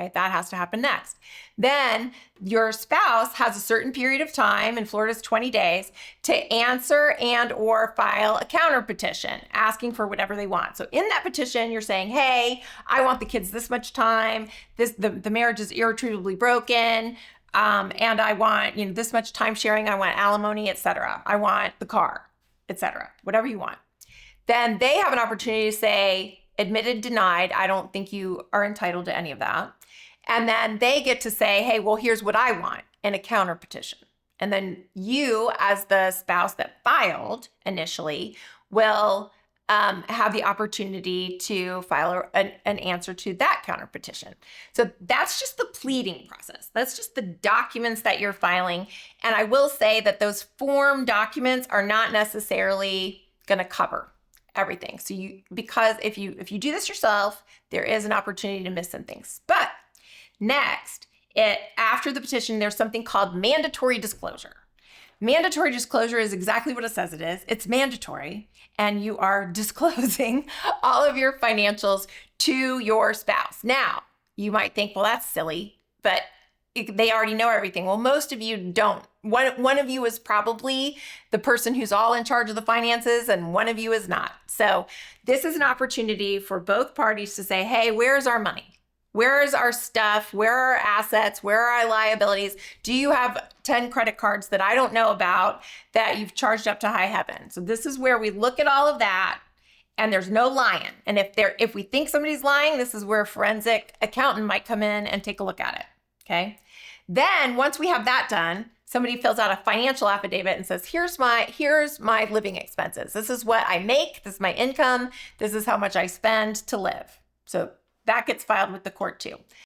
Okay, that has to happen next. Then your spouse has a certain period of time, in Florida's 20 days, to answer and or file a counter-petition asking for whatever they want. So in that petition, you're saying, hey, I want the kids this much time, the marriage is irretrievably broken, and I want this much time sharing, I want alimony, etc. I want the car, etc. Whatever you want. Then they have an opportunity to say, admitted, denied, I don't think you are entitled to any of that. And then they get to say, hey, well, here's what I want in a counter petition. And then you, as the spouse that filed initially, will have the opportunity to file an answer to that counter petition. So that's just the pleading process. That's just the documents that you're filing. And I will say that those form documents are not necessarily going to cover everything. So because if you do this yourself, there is an opportunity to miss some things. But next, after the petition, there's something called mandatory disclosure. Mandatory disclosure is exactly what it says it is. It's mandatory, and you are disclosing all of your financials to your spouse. Now, you might think, well, that's silly, but they already know everything. Well, most of you don't. One of you is probably the person who's all in charge of the finances, and one of you is not. So this is an opportunity for both parties to say, hey, where's our money? Where is our stuff? Where are our assets? Where are our liabilities? Do you have 10 credit cards that I don't know about that you've charged up to high heaven? So this is where we look at all of that, and there's no lying. And if we think somebody's lying, this is where a forensic accountant might come in and take a look at it. Okay. Then once we have that done, somebody fills out a financial affidavit and says, here's my living expenses. This is what I make. This is my income. This is how much I spend to live. So that gets filed with the court too.